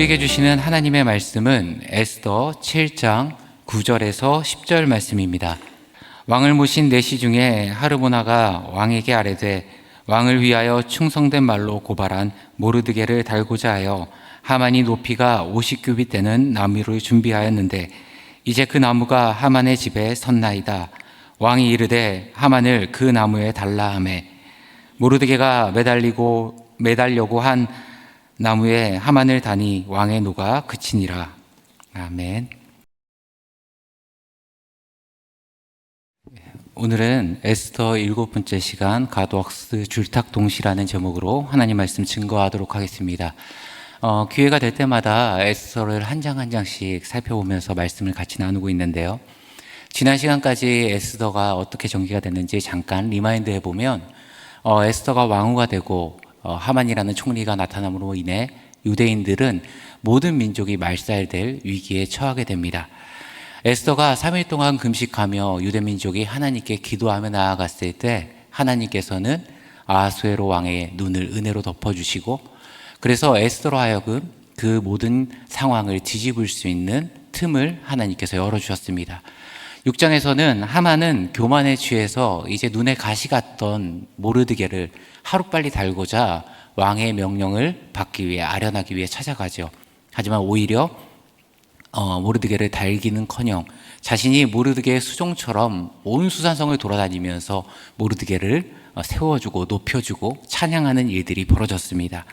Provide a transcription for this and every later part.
우리에게 주시는 하나님의 말씀은 에스더 7장 9절에서 10절 말씀입니다. 왕을 모신 내시 중에 하르보나가 왕에게 아뢰되 왕을 위하여 충성된 말로 고발한 모르드게를 달고자 하여 하만이 높이가 50규빗 되는 나무를 준비하였는데 이제 그 나무가 하만의 집에 섰나이다. 왕이 이르되 하만을 그 나무에 달라 하매 모르드게가 매달려고 한 나무에 하만을 다니 왕의 노가 그치니라. 아멘. 오늘은 에스더 7번째 시간 가드웍스 줄탁동시라는 제목으로 하나님 말씀 증거하도록 하겠습니다. 기회가 될 때마다 에스더를 한 장 한 장씩 살펴보면서 말씀을 같이 나누고 있는데요. 지난 시간까지 에스더가 어떻게 전개가 됐는지 잠깐 리마인드 해보면 에스더가 왕후가 되고 하만이라는 총리가 나타남으로 인해 유대인들은 모든 민족이 말살될 위기에 처하게 됩니다. 에스더가 3일 동안 금식하며 유대민족이 하나님께 기도하며 나아갔을 때 하나님께서는 아하수에로 왕의 눈을 은혜로 덮어주시고 그래서 에스더로 하여금 그 모든 상황을 뒤집을 수 있는 틈을 하나님께서 열어주셨습니다. 6장에서는 하만은 교만에 취해서 이제 눈에 가시 같던 모르드게를 하루빨리 달고자 왕의 명령을 받기 위해 아련하기 위해 찾아가죠. 하지만 오히려 모르드게를 달기는커녕 자신이 모르드게의 수종처럼 온 수산성을 돌아다니면서 모르드게를 세워주고 높여주고 찬양하는 일들이 벌어졌습니다.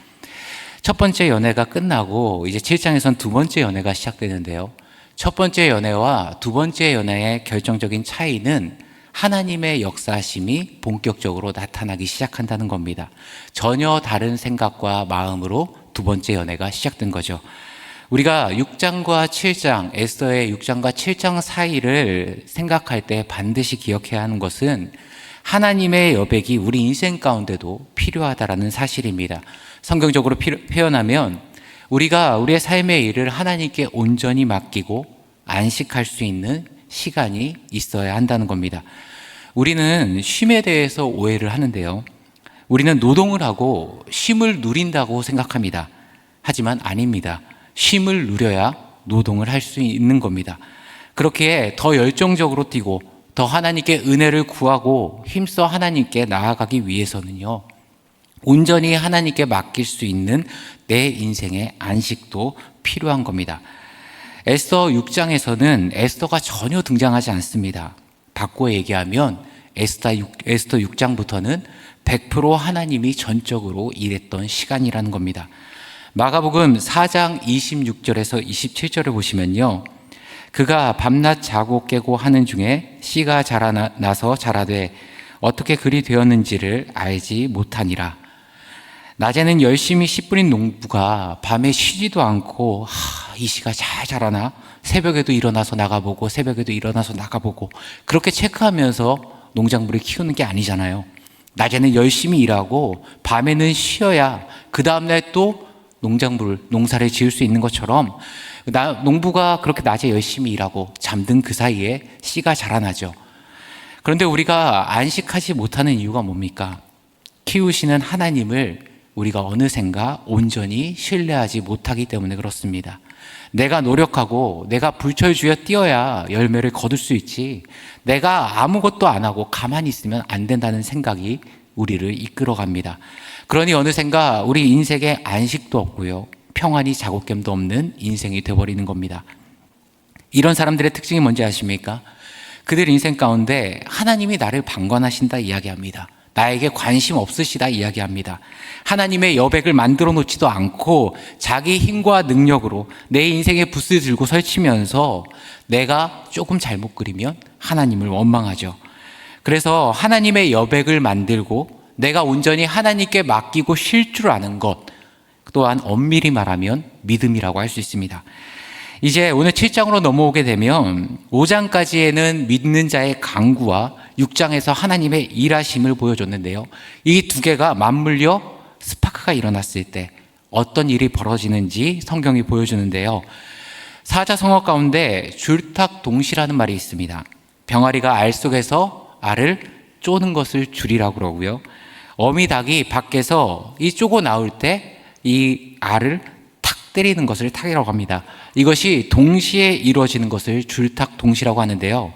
첫 번째 연회가 끝나고 이제 7장에선 두 번째 연회가 시작되는데요. 첫 번째 연회와 두 번째 연회의 결정적인 차이는 하나님의 역사심이 본격적으로 나타나기 시작한다는 겁니다. 전혀 다른 생각과 마음으로 두 번째 연회가 시작된 거죠. 우리가 6장과 7장, 에스더의 6장과 7장 사이를 생각할 때 반드시 기억해야 하는 것은 하나님의 여백이 우리 인생 가운데도 필요하다라는 사실입니다. 성경적으로 표현하면 우리가 우리의 삶의 일을 하나님께 온전히 맡기고 안식할 수 있는 시간이 있어야 한다는 겁니다. 우리는 쉼에 대해서 오해를 하는데요. 우리는 노동을 하고 쉼을 누린다고 생각합니다. 하지만 아닙니다. 쉼을 누려야 노동을 할 수 있는 겁니다. 그렇게 더 열정적으로 뛰고 더 하나님께 은혜를 구하고 힘써 하나님께 나아가기 위해서는요, 온전히 하나님께 맡길 수 있는 내 인생의 안식도 필요한 겁니다. 에스더 6장에서는 에스더가 전혀 등장하지 않습니다. 바꿔 얘기하면 에스더 6장부터는 100% 하나님이 전적으로 일했던 시간이라는 겁니다. 마가복음 4장 26절에서 27절을 보시면요, 그가 밤낮 자고 깨고 하는 중에 씨가 자라나서 자라되 어떻게 그리 되었는지를 알지 못하니라. 낮에는 열심히 씨 뿌린 농부가 밤에 쉬지도 않고 이 씨가 잘 자라나? 새벽에도 일어나서 나가보고 새벽에도 일어나서 나가보고 그렇게 체크하면서 농작물을 키우는 게 아니잖아요. 낮에는 열심히 일하고 밤에는 쉬어야 그 다음날 또 농사를 지을 수 있는 것처럼 농부가 그렇게 낮에 열심히 일하고 잠든 그 사이에 씨가 자라나죠. 그런데 우리가 안식하지 못하는 이유가 뭡니까? 키우시는 하나님을 우리가 어느샌가 온전히 신뢰하지 못하기 때문에 그렇습니다. 내가 노력하고 내가 불철주야 뛰어야 열매를 거둘 수 있지, 내가 아무것도 안 하고 가만히 있으면 안 된다는 생각이 우리를 이끌어갑니다. 그러니 어느샌가 우리 인생에 안식도 없고요, 평안이 자곶감도 없는 인생이 되어버리는 겁니다. 이런 사람들의 특징이 뭔지 아십니까? 그들 인생 가운데 하나님이 나를 방관하신다 이야기합니다. 나에게 관심 없으시다 이야기합니다. 하나님의 여백을 만들어 놓지도 않고 자기 힘과 능력으로 내 인생의 붓을 들고 설치면서 내가 조금 잘못 그리면 하나님을 원망하죠. 그래서 하나님의 여백을 만들고 내가 온전히 하나님께 맡기고 쉴 줄 아는 것 또한 엄밀히 말하면 믿음이라고 할 수 있습니다. 이제 오늘 7장으로 넘어오게 되면 5장까지에는 믿는 자의 강구와 6장에서 하나님의 일하심을 보여줬는데요. 이 두 개가 맞물려 스파크가 일어났을 때 어떤 일이 벌어지는지 성경이 보여주는데요. 사자성어 가운데 줄탁동시라는 말이 있습니다. 병아리가 알 속에서 알을 쪼는 것을 줄이라고 그러고요. 어미닭이 밖에서 이 쪼고 나올 때 이 알을 탁 때리는 것을 탁이라고 합니다. 이것이 동시에 이루어지는 것을 줄탁 동시라고 하는데요.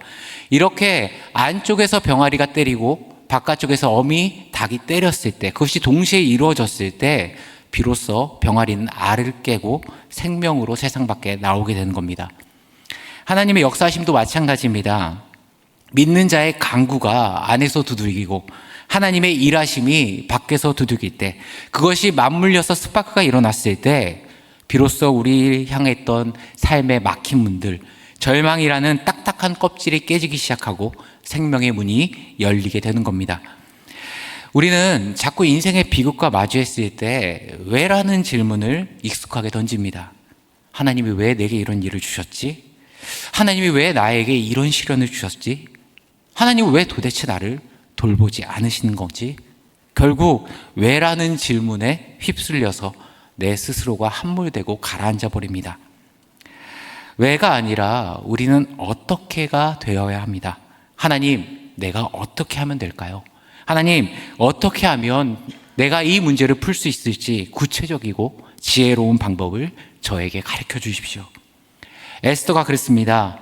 이렇게 안쪽에서 병아리가 때리고 바깥쪽에서 어미 닭이 때렸을 때, 그것이 동시에 이루어졌을 때 비로소 병아리는 알을 깨고 생명으로 세상 밖에 나오게 되는 겁니다. 하나님의 역사하심도 마찬가지입니다. 믿는 자의 간구가 안에서 두들기고 하나님의 일하심이 밖에서 두들길 때, 그것이 맞물려서 스파크가 일어났을 때 비로소 우리 향했던 삶의 막힌 문들, 절망이라는 딱딱한 껍질이 깨지기 시작하고 생명의 문이 열리게 되는 겁니다. 우리는 자꾸 인생의 비극과 마주했을 때 왜라는 질문을 익숙하게 던집니다. 하나님이 왜 내게 이런 일을 주셨지? 하나님이 왜 나에게 이런 시련을 주셨지? 하나님은 왜 도대체 나를 돌보지 않으시는 건지? 결국 왜라는 질문에 휩쓸려서 내 스스로가 함몰되고 가라앉아 버립니다. 왜가 아니라 우리는 어떻게가 되어야 합니다. 하나님, 내가 어떻게 하면 될까요? 하나님, 어떻게 하면 내가 이 문제를 풀 수 있을지 구체적이고 지혜로운 방법을 저에게 가르쳐 주십시오. 에스더가 그랬습니다.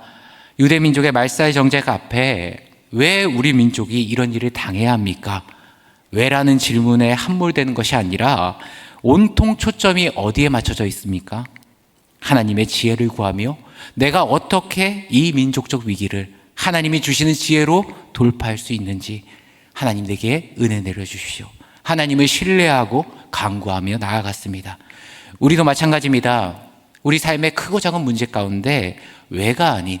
유대민족의 말사의 정책 앞에 왜 우리 민족이 이런 일을 당해야 합니까? 왜라는 질문에 함몰되는 것이 아니라 온통 초점이 어디에 맞춰져 있습니까? 하나님의 지혜를 구하며 내가 어떻게 이 민족적 위기를 하나님이 주시는 지혜로 돌파할 수 있는지 하나님 내게 은혜 내려주십시오. 하나님을 신뢰하고 간구하며 나아갔습니다. 우리도 마찬가지입니다. 우리 삶의 크고 작은 문제 가운데 왜가 아닌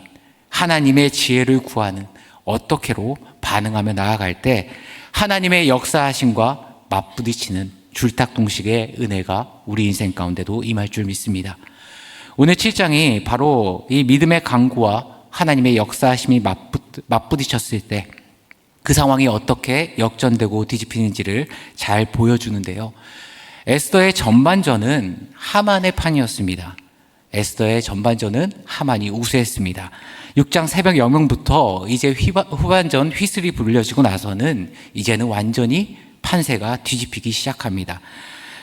하나님의 지혜를 구하는 어떻게로 반응하며 나아갈 때 하나님의 역사하심과 맞부딪히는 줄탁동식의 은혜가 우리 인생 가운데도 임할 줄 믿습니다. 오늘 7장이 바로 이 믿음의 강구와 하나님의 역사하심이 맞부딪혔을 때 그 상황이 어떻게 역전되고 뒤집히는지를 잘 보여주는데요. 에스더의 전반전은 하만의 판이었습니다. 에스더의 전반전은 하만이 우세했습니다. 6장 새벽 영명부터 이제 후반전 휘슬이 불려지고 나서는 이제는 완전히 판세가 뒤집히기 시작합니다.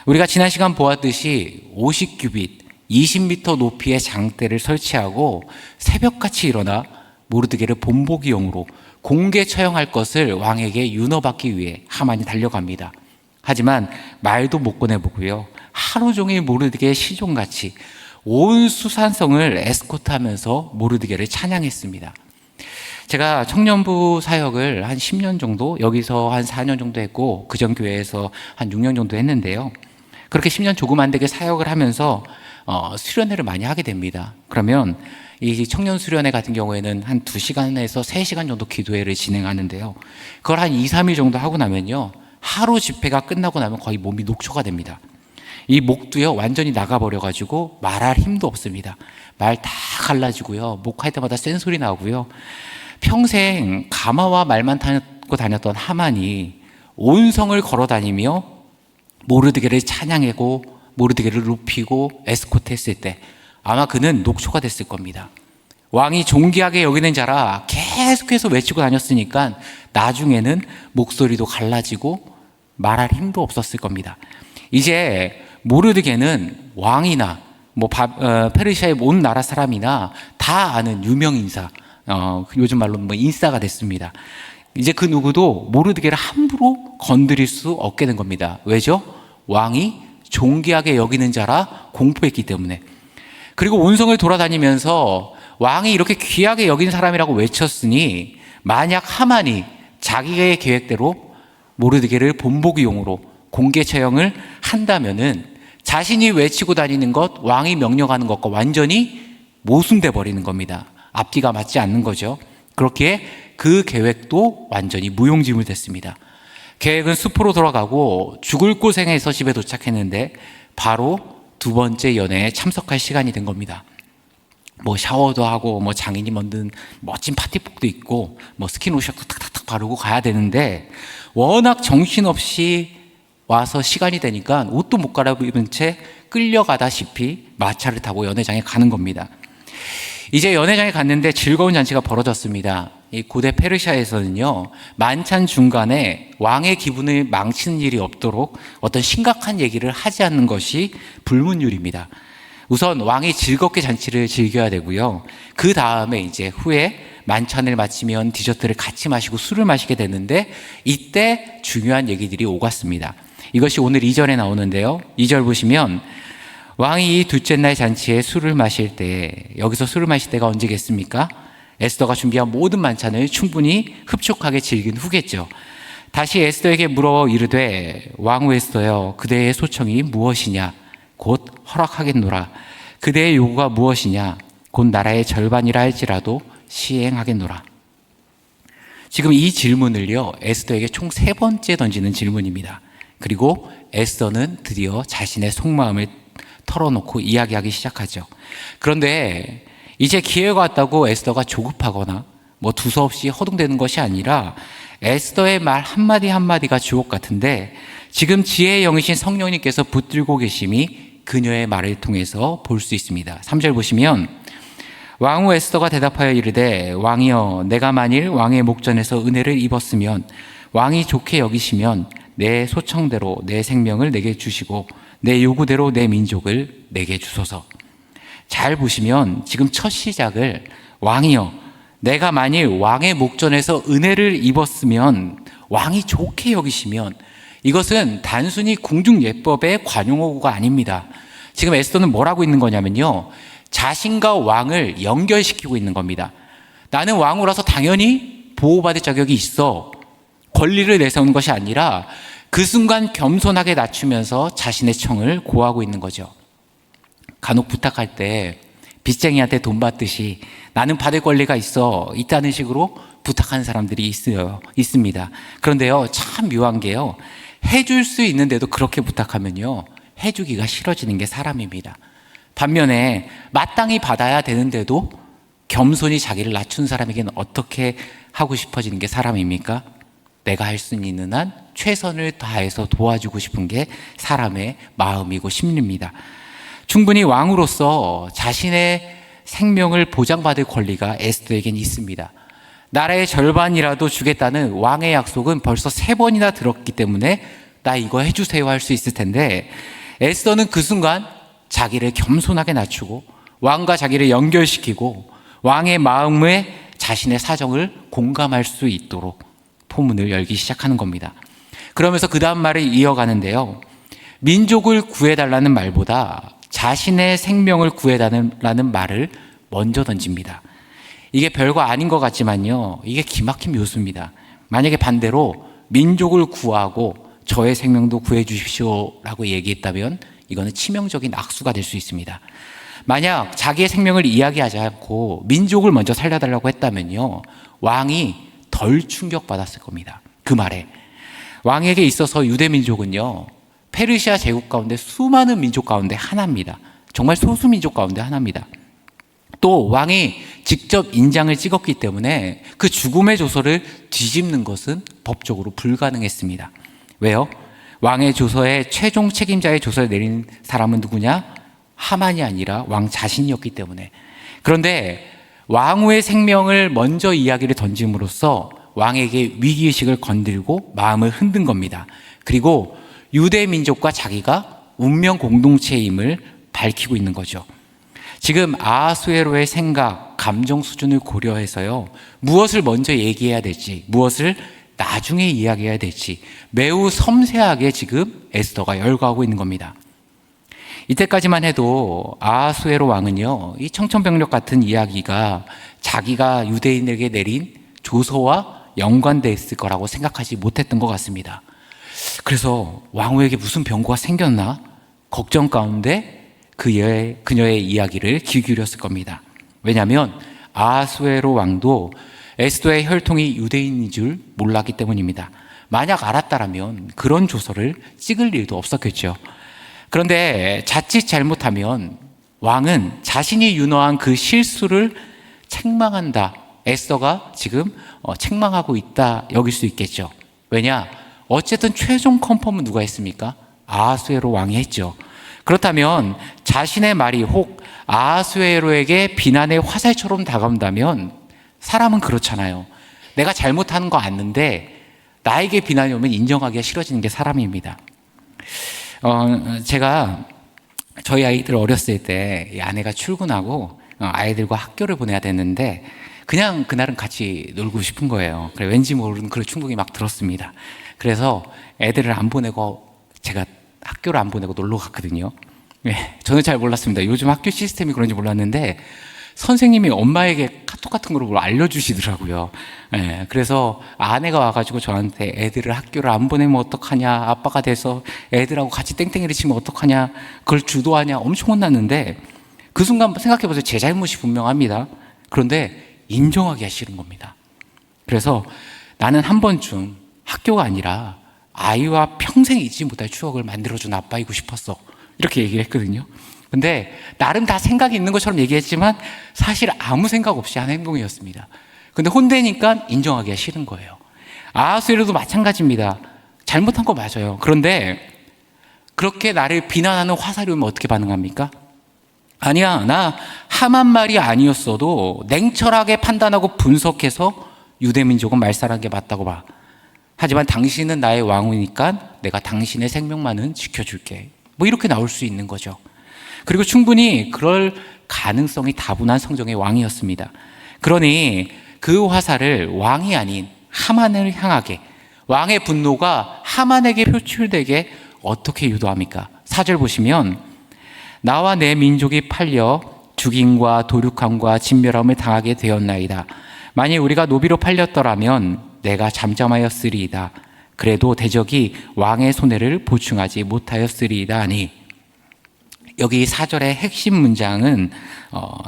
우리가 지난 시간 보았듯이 50규빗 20m 높이의 장대를 설치하고 새벽같이 일어나 모르드게를 본보기용으로 공개 처형할 것을 왕에게 윤허받기 위해 하만이 달려갑니다. 하지만 말도 못 꺼내보고요, 하루 종일 모르드게의 시종같이 온 수산성을 에스코트하면서 모르드게를 찬양했습니다. 제가 청년부 사역을 한 10년 정도, 여기서 한 4년 정도 했고 그전 교회에서 한 6년 정도 했는데요. 그렇게 10년 조금 안 되게 사역을 하면서 수련회를 많이 하게 됩니다. 그러면 이 청년 수련회 같은 경우에는 한 2시간에서 3시간 정도 기도회를 진행하는데요. 그걸 한 2, 3일 정도 하고 나면요, 하루 집회가 끝나고 나면 거의 몸이 녹초가 됩니다. 이 목도요 완전히 나가버려가지고 말할 힘도 없습니다. 말 다 갈라지고요, 목할 때마다 센소리 나고요. 평생 가마와 말만 타고 다녔던 하만이 온 성을 걸어다니며 모르드게를 찬양하고 모르드게를 높이고 에스코트 했을 때 아마 그는 녹초가 됐을 겁니다. 왕이 존귀하게 여기는 자라 계속해서 외치고 다녔으니까 나중에는 목소리도 갈라지고 말할 힘도 없었을 겁니다. 이제 모르드게는 왕이나 페르시아의 온 나라 사람이나 다 아는 유명 인사, 요즘 말로 인싸가 됐습니다. 이제 그 누구도 모르드게를 함부로 건드릴 수 없게 된 겁니다. 왜죠? 왕이 존귀하게 여기는 자라 공포했기 때문에. 그리고 온 성을 돌아다니면서 왕이 이렇게 귀하게 여긴 사람이라고 외쳤으니 만약 하만이 자기의 계획대로 모르드게를 본보기용으로 공개 처형을 한다면은 자신이 외치고 다니는 것, 왕이 명령하는 것과 완전히 모순돼 버리는 겁니다. 앞뒤가 맞지 않는 거죠. 그렇기에 그 계획도 완전히 무용지물됐습니다. 계획은 숲으로 돌아가고 죽을 고생해서 집에 도착했는데 바로 두 번째 연회에 참석할 시간이 된 겁니다. 샤워도 하고 장인이 만든 멋진 파티복도 입고 스킨로션도 탁탁탁 바르고 가야 되는데 워낙 정신없이 와서 시간이 되니까 옷도 못 갈아입은 채 끌려가다시피 마차를 타고 연회장에 가는 겁니다. 이제 연회장에 갔는데 즐거운 잔치가 벌어졌습니다. 이 고대 페르시아에서는요, 만찬 중간에 왕의 기분을 망치는 일이 없도록 어떤 심각한 얘기를 하지 않는 것이 불문율입니다. 우선 왕이 즐겁게 잔치를 즐겨야 되고요. 그 다음에 이제 후에 만찬을 마치면 디저트를 같이 마시고 술을 마시게 되는데 이때 중요한 얘기들이 오갔습니다. 이것이 오늘 2절에 나오는데요. 2절 보시면 왕이 이 둘째 날 잔치에 술을 마실 때, 여기서 술을 마실 때가 언제겠습니까? 에스더가 준비한 모든 만찬을 충분히 흡족하게 즐긴 후겠죠. 다시 에스더에게 물어 이르되 왕후 에스더여, 그대의 소청이 무엇이냐? 곧 허락하겠노라. 그대의 요구가 무엇이냐? 곧 나라의 절반이라 할지라도 시행하겠노라. 지금 이 질문을요, 에스더에게 총 3번째 던지는 질문입니다. 그리고 에스더는 드디어 자신의 속마음을 털어놓고 이야기하기 시작하죠. 그런데 이제 기회가 왔다고 에스더가 조급하거나 두서없이 허둥대는 것이 아니라 에스더의 말 한마디 한마디가 주옥 같은데 지금 지혜의 영이신 성령님께서 붙들고 계심이 그녀의 말을 통해서 볼 수 있습니다. 3절 보시면 왕후 에스더가 대답하여 이르되 왕이여, 내가 만일 왕의 목전에서 은혜를 입었으면 왕이 좋게 여기시면 내 소청대로 내 생명을 내게 주시고 내 요구대로 내 민족을 내게 주소서. 잘 보시면 지금 첫 시작을 왕이여, 내가 만일 왕의 목전에서 은혜를 입었으면 왕이 좋게 여기시면, 이것은 단순히 궁중예법의 관용어구가 아닙니다. 지금 에스더는 뭘 하고 있는 거냐면요, 자신과 왕을 연결시키고 있는 겁니다. 나는 왕후라서 당연히 보호받을 자격이 있어, 권리를 내세우는 것이 아니라 그 순간 겸손하게 낮추면서 자신의 청을 고하고 있는 거죠. 간혹 부탁할 때 빚쟁이한테 돈 받듯이 나는 받을 권리가 있다는 식으로 부탁하는 사람들이 있습니다. 그런데요, 참 묘한 게요, 해줄 수 있는데도 그렇게 부탁하면요, 해주기가 싫어지는 게 사람입니다. 반면에 마땅히 받아야 되는데도 겸손히 자기를 낮춘 사람에게는 어떻게 하고 싶어지는 게 사람입니까? 내가 할 수 있는 한 최선을 다해서 도와주고 싶은 게 사람의 마음이고 심리입니다. 충분히 왕으로서 자신의 생명을 보장받을 권리가 에스더에겐 있습니다. 나라의 절반이라도 주겠다는 왕의 약속은 벌써 3번이나 들었기 때문에 나 이거 해주세요 할 수 있을 텐데, 에스더는 그 순간 자기를 겸손하게 낮추고 왕과 자기를 연결시키고 왕의 마음에 자신의 사정을 공감할 수 있도록 포문을 열기 시작하는 겁니다. 그러면서 그 다음 말을 이어가는데요, 민족을 구해달라는 말보다 자신의 생명을 구해달라는 말을 먼저 던집니다. 이게 별거 아닌 것 같지만요, 이게 기막힌 묘수입니다. 만약에 반대로 민족을 구하고 저의 생명도 구해 주십시오 라고 얘기했다면 이거는 치명적인 악수가 될 수 있습니다. 만약 자기의 생명을 이야기하지 않고 민족을 먼저 살려달라고 했다면요, 왕이 덜 충격받았을 겁니다. 그 말에 왕에게 있어서 유대 민족은요, 페르시아 제국 가운데 수많은 민족 가운데 하나입니다. 정말 소수 민족 가운데 하나입니다. 또 왕이 직접 인장을 찍었기 때문에 그 죽음의 조서를 뒤집는 것은 법적으로 불가능했습니다. 왜요? 왕의 조서에 최종 책임자의 조서를 내린 사람은 누구냐? 하만이 아니라 왕 자신이었기 때문에. 그런데 왕후의 생명을 먼저 이야기를 던짐으로써 왕에게 위기의식을 건들고 마음을 흔든 겁니다. 그리고 유대 민족과 자기가 운명 공동체임을 밝히고 있는 거죠. 지금 아하수에로의 생각, 감정 수준을 고려해서요, 무엇을 먼저 얘기해야 될지, 무엇을 나중에 이야기해야 될지 매우 섬세하게 지금 에스더가 열거하고 있는 겁니다. 이때까지만 해도 아하수에로 왕은요, 이 청천벽력 같은 이야기가 자기가 유대인에게 내린 조서와 연관되어 있을 거라고 생각하지 못했던 것 같습니다. 그래서 왕후에게 무슨 병고가 생겼나 걱정 가운데 그녀의 이야기를 귀 기울였을 겁니다. 왜냐하면 아하수에로 왕도 에스더의 혈통이 유대인인 줄 몰랐기 때문입니다. 만약 알았다면 그런 조서를 찍을 일도 없었겠죠. 그런데 자칫 잘못하면 왕은 자신이 윤허한 그 실수를 책망한다, 에스더가 지금 책망하고 있다 여길 수 있겠죠. 왜냐? 어쨌든 최종 컨펌은 누가 했습니까? 아하수에로 왕이 했죠. 그렇다면 자신의 말이 혹 아하수에로에게 비난의 화살처럼 다가온다면, 사람은 그렇잖아요. 내가 잘못하는 거 아는데 나에게 비난이 오면 인정하기가 싫어지는 게 사람입니다. 제가 저희 아이들 어렸을 때 이 아내가 출근하고 아이들과 학교를 보내야 됐는데 그냥 그날은 같이 놀고 싶은 거예요. 그래 왠지 모르는 그런 충동이 막 들었습니다. 그래서 애들을 안 보내고 제가 학교를 안 보내고 놀러 갔거든요. 네, 저는 잘 몰랐습니다. 요즘 학교 시스템이 그런지 몰랐는데 선생님이 엄마에게 카톡 같은 걸 알려주시더라고요. 네, 그래서 아내가 와가지고 저한테 애들을 학교를 안 보내면 어떡하냐, 아빠가 돼서 애들하고 같이 땡땡이를 치면 어떡하냐, 그걸 주도하냐 엄청 혼났는데 그 순간 생각해보세요. 제 잘못이 분명합니다. 그런데 인정하기가 싫은 겁니다. 그래서 나는 한 번쯤 학교가 아니라 아이와 평생 잊지 못할 추억을 만들어준 아빠이고 싶었어. 이렇게 얘기를 했거든요. 근데 나름 다 생각이 있는 것처럼 얘기했지만 사실 아무 생각 없이 한 행동이었습니다. 근데 혼내니까 인정하기가 싫은 거예요. 아하수에도 마찬가지입니다. 잘못한 거 맞아요. 그런데 그렇게 나를 비난하는 화살이 오면 어떻게 반응합니까? 아니야, 나 함한 말이 아니었어도 냉철하게 판단하고 분석해서 유대민족은 말살한 게 맞다고 봐. 하지만 당신은 나의 왕이니까 내가 당신의 생명만은 지켜줄게. 뭐 이렇게 나올 수 있는 거죠. 그리고 충분히 그럴 가능성이 다분한 성정의 왕이었습니다. 그러니 그 화살을 왕이 아닌 하만을 향하게, 왕의 분노가 하만에게 표출되게 어떻게 유도합니까? 4절 보시면 나와 내 민족이 팔려 죽임과 도륙함과 진멸함을 당하게 되었나이다. 만일 우리가 노비로 팔렸더라면 내가 잠잠하였으리이다. 그래도 대적이 왕의 손해를 보충하지 못하였으리이다 하니, 여기 4절의 핵심 문장은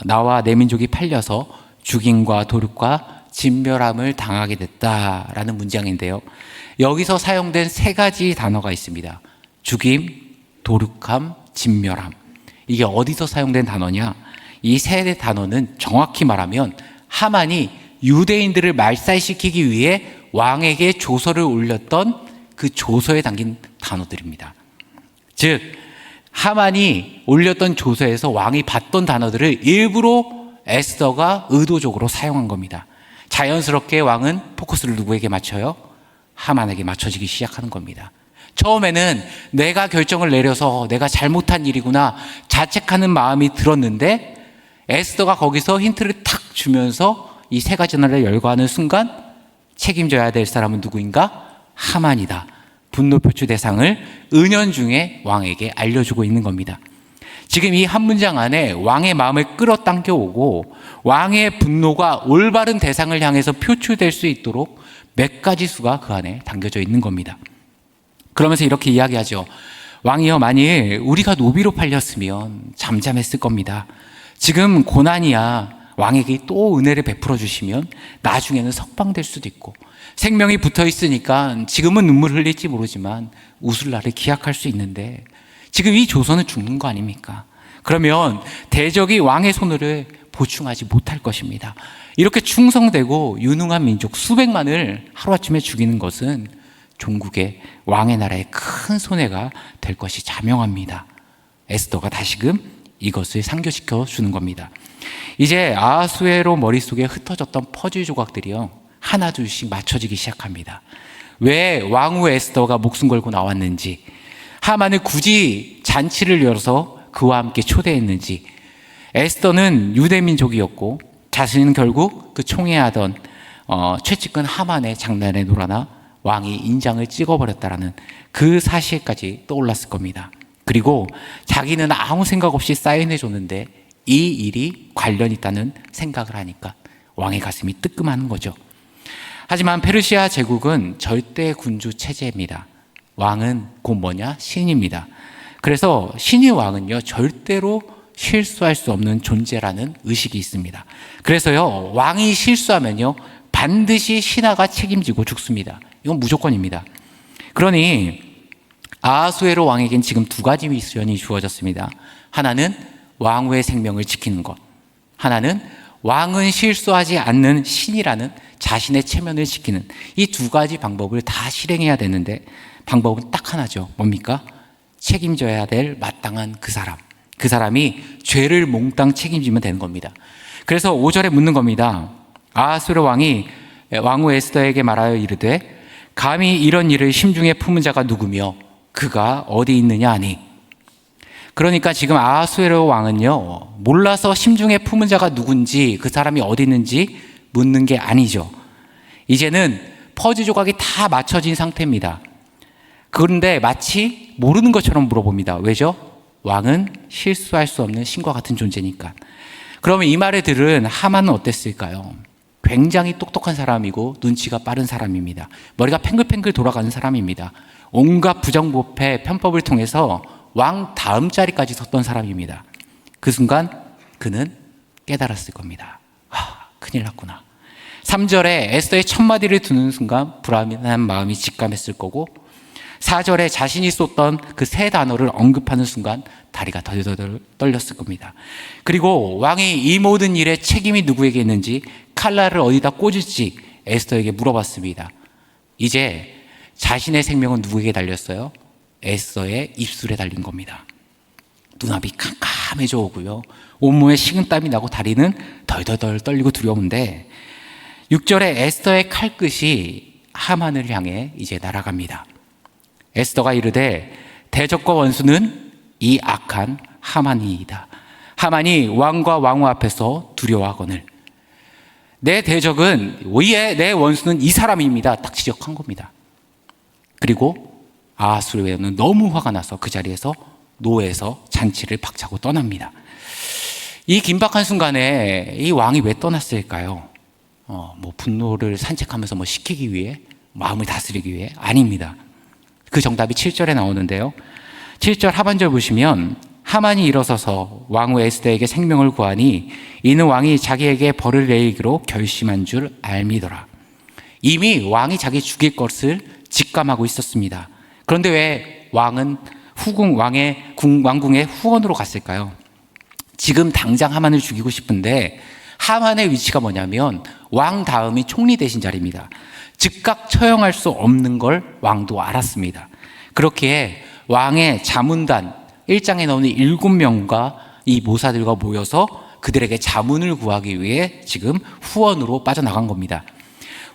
나와 내 민족이 팔려서 죽임과 도륙과 진멸함을 당하게 됐다라는 문장인데요. 여기서 사용된 세 가지 단어가 있습니다. 죽임, 도륙함, 진멸함. 이게 어디서 사용된 단어냐? 이 세 단어는 정확히 말하면 하만이 유대인들을 말살시키기 위해 왕에게 조서를 올렸던 그 조서에 담긴 단어들입니다. 즉 하만이 올렸던 조서에서 왕이 봤던 단어들을 일부러 에스더가 의도적으로 사용한 겁니다. 자연스럽게 왕은 포커스를 누구에게 맞춰요? 하만에게 맞춰지기 시작하는 겁니다. 처음에는 내가 결정을 내려서 내가 잘못한 일이구나 자책하는 마음이 들었는데 에스더가 거기서 힌트를 탁 주면서 이 세 가지 나라를 열거하는 순간 책임져야 될 사람은 누구인가? 하만이다. 분노 표출 대상을 은연중에 왕에게 알려주고 있는 겁니다. 지금 이 한 문장 안에 왕의 마음을 끌어당겨 오고 왕의 분노가 올바른 대상을 향해서 표출될 수 있도록 몇 가지 수가 그 안에 담겨져 있는 겁니다. 그러면서 이렇게 이야기하죠. 왕이여, 만일 우리가 노비로 팔렸으면 잠잠했을 겁니다. 지금 고난이야. 왕에게 또 은혜를 베풀어 주시면 나중에는 석방될 수도 있고, 생명이 붙어 있으니까 지금은 눈물 흘릴지 모르지만 웃을 날을 기약할 수 있는데 지금 이 조선은 죽는 거 아닙니까? 그러면 대적이 왕의 손을 보충하지 못할 것입니다. 이렇게 충성되고 유능한 민족 수백만을 하루아침에 죽이는 것은 종국의 왕의 나라에 큰 손해가 될 것이 자명합니다. 에스더가 다시금 이것을 상기시켜 주는 겁니다. 이제 아하수에로 머릿속에 흩어졌던 퍼즐 조각들이요, 하나둘씩 맞춰지기 시작합니다. 왜 왕후 에스더가 목숨 걸고 나왔는지, 하만을 굳이 잔치를 열어서 그와 함께 초대했는지, 에스더는 유대민족이었고 자신은 결국 그 총애하던 최측근 하만의 장난에 놀아나 왕이 인장을 찍어버렸다라는 그 사실까지 떠올랐을 겁니다. 그리고 자기는 아무 생각 없이 사인해 줬는데 이 일이 관련 있다는 생각을 하니까 왕의 가슴이 뜨끔하는 거죠. 하지만 페르시아 제국은 절대 군주 체제입니다. 왕은 곧 뭐냐? 신입니다. 그래서 신의 왕은요, 절대로 실수할 수 없는 존재라는 의식이 있습니다. 그래서요, 왕이 실수하면요, 반드시 신하가 책임지고 죽습니다. 이건 무조건입니다. 그러니 아하수에로 왕에겐 지금 두 가지 미션이 주어졌습니다. 하나는 왕후의 생명을 지키는 것, 하나는 왕은 실수하지 않는 신이라는 자신의 체면을 지키는, 이 두 가지 방법을 다 실행해야 되는데 방법은 딱 하나죠. 뭡니까? 책임져야 될 마땅한 그 사람, 그 사람이 죄를 몽땅 책임지면 되는 겁니다. 그래서 5절에 묻는 겁니다. 아하수에로 왕이 왕후 에스더에게 말하여 이르되 감히 이런 일을 심중에 품은 자가 누구며 그가 어디 있느냐 하니, 그러니까 지금 아하수에로 왕은요, 몰라서 심중에 품은 자가 누군지, 그 사람이 어디 있는지 묻는 게 아니죠. 이제는 퍼즐 조각이 다 맞춰진 상태입니다. 그런데 마치 모르는 것처럼 물어봅니다. 왜죠? 왕은 실수할 수 없는 신과 같은 존재니까. 그러면 이 말을 들은 하만은 어땠을까요? 굉장히 똑똑한 사람이고 눈치가 빠른 사람입니다. 머리가 팽글팽글 돌아가는 사람입니다. 온갖 부정부패 편법을 통해서 왕 다음 자리까지 섰던 사람입니다. 그 순간 그는 깨달았을 겁니다. 큰일 났구나. 3절에 에스더의 첫마디를 듣는 순간 불안한 마음이 직감했을 거고, 4절에 자신이 썼던 그 세 단어를 언급하는 순간 다리가 덜덜 떨렸을 겁니다. 그리고 왕이 이 모든 일에 책임이 누구에게 있는지, 칼날을 어디다 꽂을지 에스더에게 물어봤습니다. 이제 자신의 생명은 누구에게 달렸어요? 에스더의 입술에 달린 겁니다. 눈앞이 캄캄해져 오고요, 온몸에 식은땀이 나고 다리는 덜덜덜 떨리고 두려운데, 6절에 에스더의 칼끝이 하만을 향해 이제 날아갑니다. 에스더가 이르되 대적과 원수는 이 악한 하만이이다. 하만이 왕과 왕후 앞에서 두려워하거늘. 내 대적은, 내 원수는 이 사람입니다. 딱 지적한 겁니다. 그리고 아하수에로는 너무 화가 나서 그 자리에서 노에서 잔치를 박차고 떠납니다. 이 긴박한 순간에 이 왕이 왜 떠났을까요? 분노를 산책하면서 시키기 위해, 마음을 다스리기 위해? 아닙니다. 그 정답이 7절에 나오는데요, 7절 하반절 보시면 하만이 일어서서 왕후 에스더에게 생명을 구하니 이는 왕이 자기에게 벌을 내리기로 결심한 줄 알미더라. 이미 왕이 자기 죽일 것을 직감하고 있었습니다. 그런데 왜 왕은 왕궁의 후원으로 갔을까요? 지금 당장 하만을 죽이고 싶은데, 하만의 위치가 뭐냐면 왕 다음이 총리 되신 자리입니다. 즉각 처형할 수 없는 걸 왕도 알았습니다. 그렇기에 왕의 자문단, 1장에 나오는 7명과 이 모사들과 모여서 그들에게 자문을 구하기 위해 지금 후원으로 빠져나간 겁니다.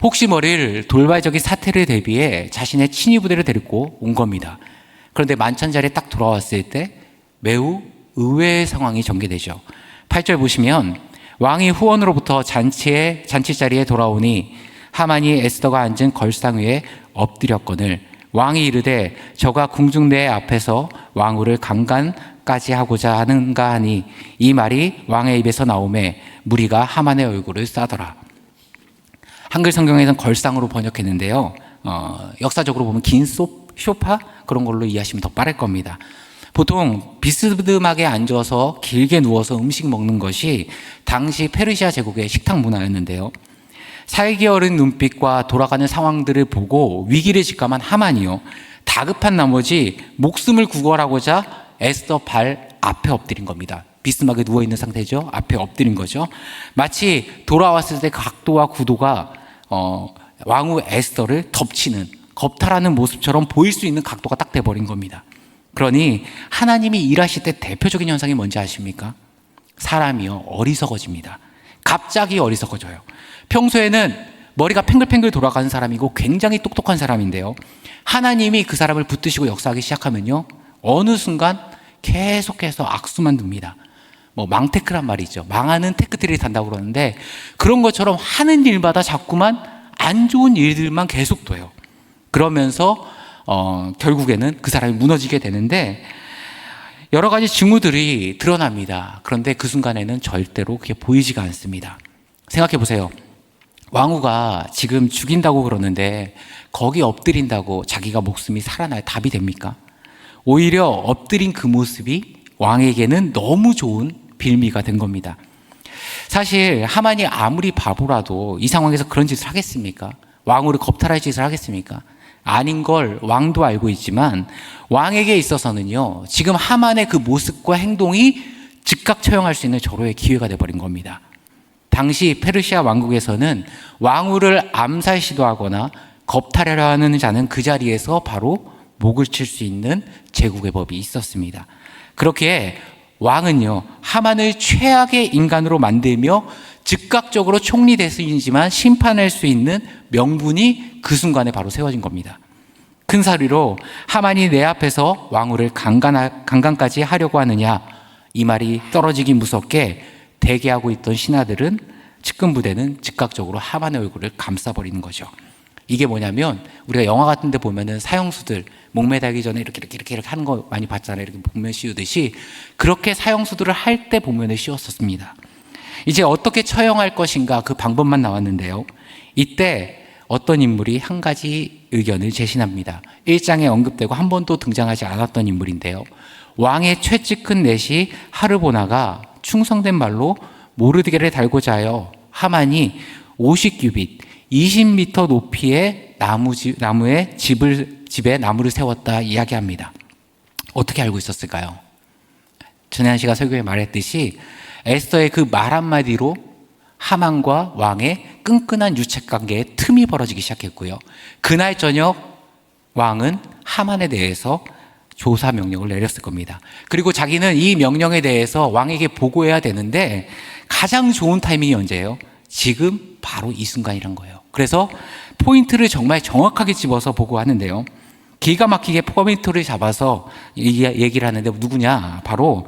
혹시 모를 돌발적인 사태를 대비해 자신의 친위 부대를 데리고 온 겁니다. 그런데 만찬자리에 딱 돌아왔을 때 매우 의외의 상황이 전개되죠. 8절 보시면 왕이 후원으로부터 잔치 자리에 돌아오니 하만이 에스더가 앉은 걸상 위에 엎드렸거늘 왕이 이르되 저가 궁중내 앞에서 왕후를 강간까지 하고자 하는가 하니 이 말이 왕의 입에서 나오매 무리가 하만의 얼굴을 싸더라. 한글 성경에서는 걸상으로 번역했는데요, 역사적으로 보면 긴 소파 그런 걸로 이해하시면 더 빠를 겁니다. 보통 비스듬하게 앉아서 길게 누워서 음식 먹는 것이 당시 페르시아 제국의 식탁 문화였는데요, 살기 어린 눈빛과 돌아가는 상황들을 보고 위기를 직감한 하만이요, 다급한 나머지 목숨을 구걸하고자 에스더 발 앞에 엎드린 겁니다. 비스듬하게 누워있는 상태죠. 앞에 엎드린 거죠. 마치 돌아왔을 때 각도와 구도가 왕후 에스더를 덮치는, 겁탈하는 모습처럼 보일 수 있는 각도가 딱 돼버린 겁니다. 그러니 하나님이 일하실 때 대표적인 현상이 뭔지 아십니까? 사람이요, 어리석어집니다. 갑자기 어리석어져요. 평소에는 머리가 팽글팽글 돌아가는 사람이고 굉장히 똑똑한 사람인데요, 하나님이 그 사람을 붙드시고 역사하기 시작하면요, 어느 순간 계속해서 악수만 둡니다. 망테크란 말이죠. 망하는 테크트리를 단다고 그러는데, 그런 것처럼 하는 일마다 자꾸만 안 좋은 일들만 계속 둬요. 그러면서 결국에는 그 사람이 무너지게 되는데 여러 가지 징후들이 드러납니다. 그런데 그 순간에는 절대로 그게 보이지가 않습니다. 생각해 보세요. 왕후가 지금 죽인다고 그러는데 거기 엎드린다고 자기가 목숨이 살아날 답이 됩니까? 오히려 엎드린 그 모습이 왕에게는 너무 좋은 빌미가 된 겁니다. 사실 하만이 아무리 바보라도 이 상황에서 그런 짓을 하겠습니까? 왕후를 겁탈할 짓을 하겠습니까? 아닌 걸 왕도 알고 있지만 왕에게 있어서는요, 지금 하만의 그 모습과 행동이 즉각 처형할 수 있는 절호의 기회가 돼버린 겁니다. 당시 페르시아 왕국에서는 왕후를 암살 시도하거나 겁탈하려 하는 자는 그 자리에서 바로 목을 칠 수 있는 제국의 법이 있었습니다. 그렇기에 왕은요, 하만을 최악의 인간으로 만들며 즉각적으로 총리 대신이지만 심판할 수 있는 명분이 그 순간에 바로 세워진 겁니다. 큰 소리로 하만이 내 앞에서 왕후를 강간까지 하려고 하느냐, 이 말이 떨어지기 무섭게 대기하고 있던 신하들은, 측근 부대는 즉각적으로 하만의 얼굴을 감싸버리는 거죠. 이게 뭐냐면, 우리가 영화 같은 데 보면은 사형수들 목매달기 전에 이렇게 하는 거 많이 봤잖아요. 이렇게 복면 씌우듯이, 그렇게 사형수들을 할 때 복면을 씌웠었습니다. 이제 어떻게 처형할 것인가, 그 방법만 나왔는데요. 이때 어떤 인물이 한 가지 의견을 제시합니다. 1장에 언급되고 한 번도 등장하지 않았던 인물인데요. 왕의 최측근 넷이 하르보나가 충성된 말로 모르드게를 달고자 하여 하만이 50규빗 20m 높이의 나무의 집에 나무를 세웠다 이야기합니다. 어떻게 알고 있었을까요? 전혜한 씨가 설교에 말했듯이 에스더의 그 말 한마디로 하만과 왕의 끈끈한 유착관계에 틈이 벌어지기 시작했고요. 그날 저녁 왕은 하만에 대해서 조사 명령을 내렸을 겁니다. 그리고 자기는 이 명령에 대해서 왕에게 보고해야 되는데 가장 좋은 타이밍이 언제예요? 지금 바로 이 순간이란 거예요. 그래서 포인트를 정말 정확하게 집어서 보고하는데요. 기가 막히게 포인트를 잡아서 얘기를 하는데 누구냐? 바로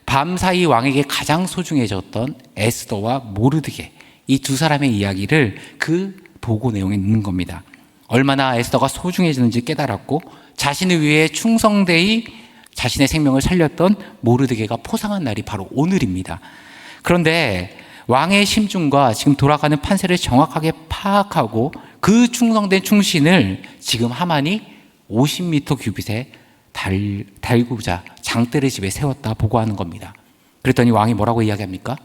밤사이 왕에게 가장 소중해졌던 에스더와 모르드게, 이 두 사람의 이야기를 그 보고 내용에 넣는 겁니다. 얼마나 에스더가 소중해지는지 깨달았고 자신을 위해 충성되이 자신의 생명을 살렸던 모르드게가 포상한 날이 바로 오늘입니다. 그런데 왕의 심중과 지금 돌아가는 판세를 정확하게 파악하고 그 충성된 충신을 지금 하만이 50m 규빗에 달구자 장대를 집에 세웠다 보고하는 겁니다. 그랬더니 왕이 뭐라고 이야기합니까?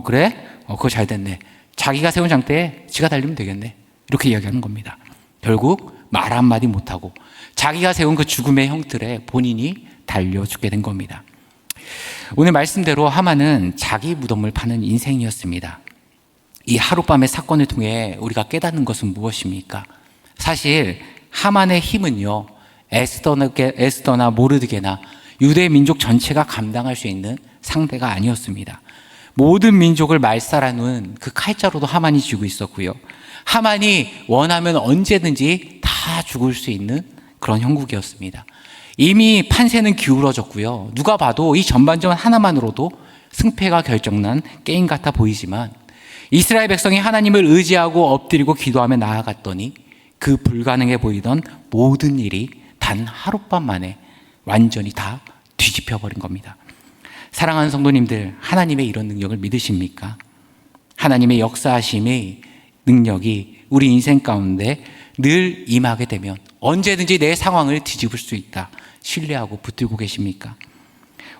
그래? 그거 잘 됐네. 자기가 세운 장대에 지가 달리면 되겠네. 이렇게 이야기하는 겁니다. 결국 말 한마디 못하고 자기가 세운 그 죽음의 형틀에 본인이 달려 죽게 된 겁니다. 오늘 말씀대로 하만은 자기 무덤을 파는 인생이었습니다. 이 하룻밤의 사건을 통해 우리가 깨닫는 것은 무엇입니까? 사실 하만의 힘은요, 에스더나 모르드게나 유대 민족 전체가 감당할 수 있는 상대가 아니었습니다. 모든 민족을 말살하는 그 칼자루도 하만이 쥐고 있었고요. 하만이 원하면 언제든지 다 죽을 수 있는 그런 형국이었습니다. 이미 판세는 기울어졌고요. 누가 봐도 이 전반전 하나만으로도 승패가 결정난 게임 같아 보이지만 이스라엘 백성이 하나님을 의지하고 엎드리고 기도하며 나아갔더니 그 불가능해 보이던 모든 일이 단 하룻밤 만에 완전히 다 뒤집혀 버린 겁니다. 사랑하는 성도님들, 하나님의 이런 능력을 믿으십니까? 하나님의 역사하심의 능력이 우리 인생 가운데 늘 임하게 되면 언제든지 내 상황을 뒤집을 수 있다 신뢰하고 붙들고 계십니까?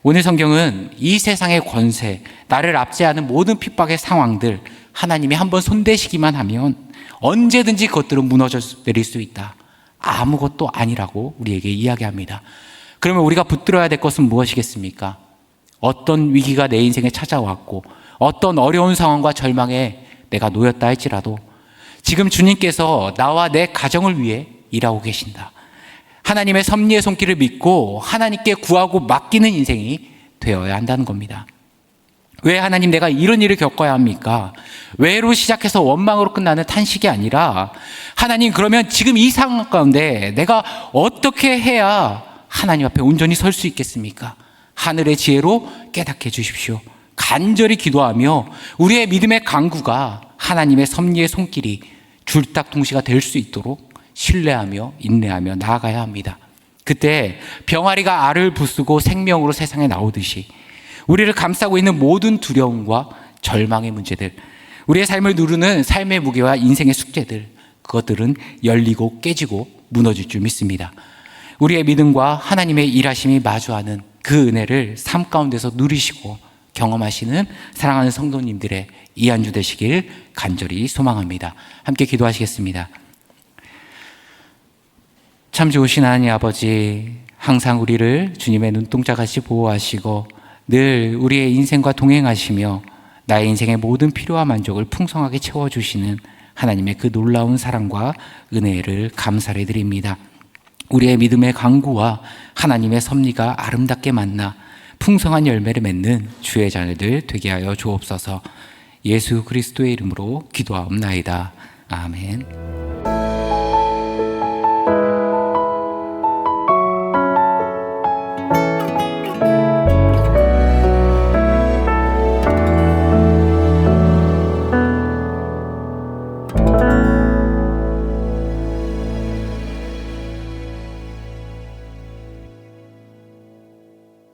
오늘 성경은 이 세상의 권세, 나를 압제하는 모든 핍박의 상황들, 하나님이 한번 손대시기만 하면 언제든지 그것들은 무너져 내릴 수 있다, 아무것도 아니라고 우리에게 이야기합니다. 그러면 우리가 붙들어야 될 것은 무엇이겠습니까? 어떤 위기가 내 인생에 찾아왔고 어떤 어려운 상황과 절망에 내가 놓였다 할지라도 지금 주님께서 나와 내 가정을 위해 일하고 계신다. 하나님의 섭리의 손길을 믿고 하나님께 구하고 맡기는 인생이 되어야 한다는 겁니다. 왜 하나님 내가 이런 일을 겪어야 합니까? 왜로 시작해서 원망으로 끝나는 탄식이 아니라 하나님 그러면 지금 이 상황 가운데 내가 어떻게 해야 하나님 앞에 온전히 설 수 있겠습니까? 하늘의 지혜로 깨닫게 해주십시오. 간절히 기도하며 우리의 믿음의 강구가 하나님의 섭리의 손길이 줄딱 동시가 될 수 있도록 신뢰하며 인내하며 나아가야 합니다. 그때 병아리가 알을 부수고 생명으로 세상에 나오듯이 우리를 감싸고 있는 모든 두려움과 절망의 문제들, 우리의 삶을 누르는 삶의 무게와 인생의 숙제들, 그것들은 열리고 깨지고 무너질 줄 믿습니다. 우리의 믿음과 하나님의 일하심이 마주하는 그 은혜를 삶 가운데서 누리시고 경험하시는 사랑하는 성도님들의 이 한 주 되시길 간절히 소망합니다. 함께 기도하시겠습니다. 참 좋으신 하나님 아버지, 항상 우리를 주님의 눈동자같이 보호하시고 늘 우리의 인생과 동행하시며 나의 인생의 모든 필요와 만족을 풍성하게 채워주시는 하나님의 그 놀라운 사랑과 은혜를 감사를 드립니다. 우리의 믿음의 강구와 하나님의 섭리가 아름답게 만나 풍성한 열매를 맺는 주의 자녀들 되게 하여 주옵소서. 예수 그리스도의 이름으로 기도하옵나이다. 아멘.